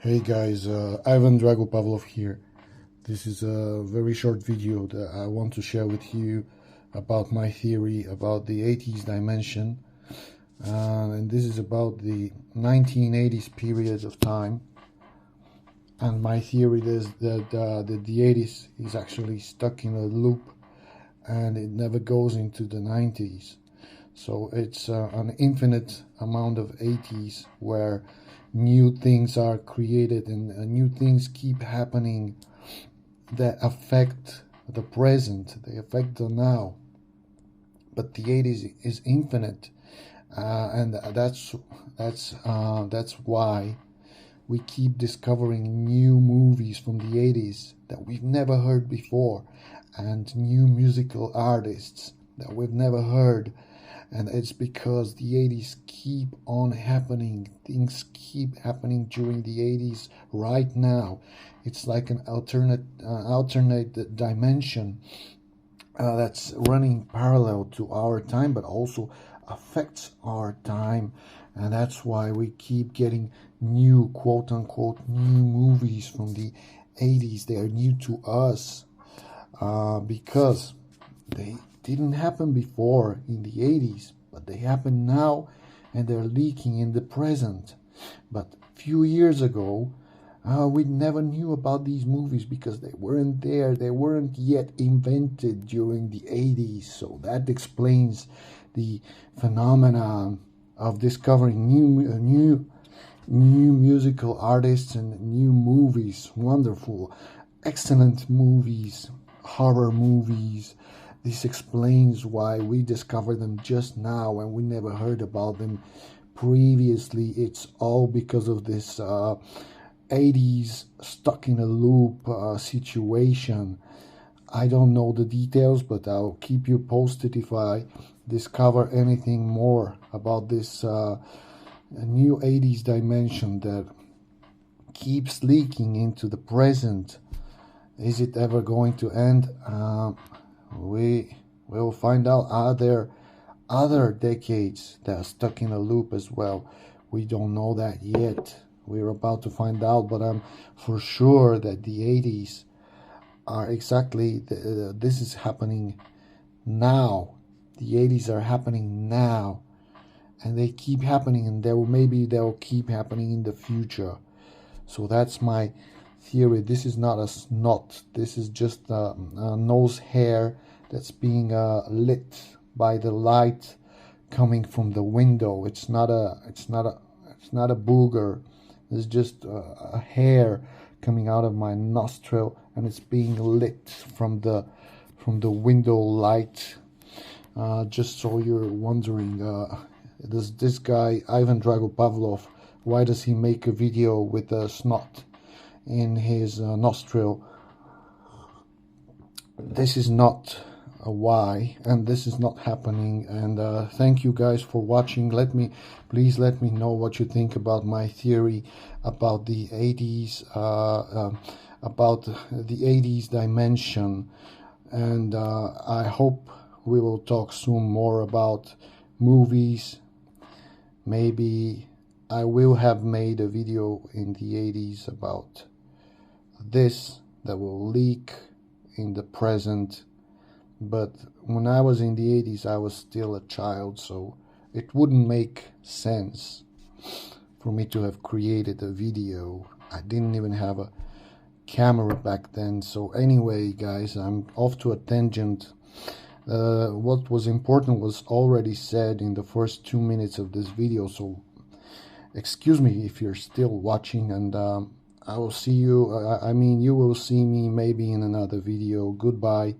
Hey guys, Ivan-Drago here. This is a very short video that I want to share with you about my theory about the 80s dimension. And this is about the 1980s period of time. And my theory is that the 80s is actually stuck in a loop and it never goes into the 90s. So it's an infinite amount of 80s where new things are created and new things keep happening that affect the present, they affect the now. But the 80s is infinite, and that's why we keep discovering new movies from the 80s that we've never heard before, and new musical artists that we've never heard. And it's because the 80s keep on happening. Things keep happening during the 80s right now. It's like an alternate dimension that's running parallel to our time, but also affects our time. And that's why we keep getting new, quote unquote, new movies from the 80s. They are new to us because they didn't happen before in the 80s, but they happen now and they're leaking in the present. But a few years ago, we never knew about these movies because they weren't there. They weren't yet invented during the 80s. So that explains the phenomenon of discovering new musical artists and new movies. Wonderful, excellent movies, horror movies. This explains why we discover them just now and we never heard about them previously. It's all because of this 80s stuck in a loop situation. I don't know the details, but I'll keep you posted if I discover anything more about this new 80s dimension that keeps leaking into the present. Is it ever going to end? We will find out. Are there other decades that are stuck in a loop as well? We don't know that yet. We're about to find out, but I'm for sure that the 80s are exactly, this is happening now. The 80s are happening now, and they keep happening, and maybe they'll keep happening in the future. So that's my theory. This is not a snot. This is just a nose hair that's being lit by the light coming from the window. It's not a booger. It's just a hair coming out of my nostril, and it's being lit from the window light. Just so you're wondering, this guy Ivan-Drago, why does he make a video with a snot in his nostril? This is not a why, and this is not happening. And thank you guys for watching. Please let me know what you think about my theory about the 80s, about the 80s dimension. And I hope we will talk soon more about movies. Maybe I will have made a video in the 80s about this that will leak in the present. But when I was in the 80s, I was still a child, so it wouldn't make sense for me to have created a video. I didn't even have a camera back then. So anyway, guys, I'm off to a tangent. What was important was already said in the first 2 minutes of this video, so excuse me if you're still watching, and I will see you, you will see me maybe in another video. Goodbye.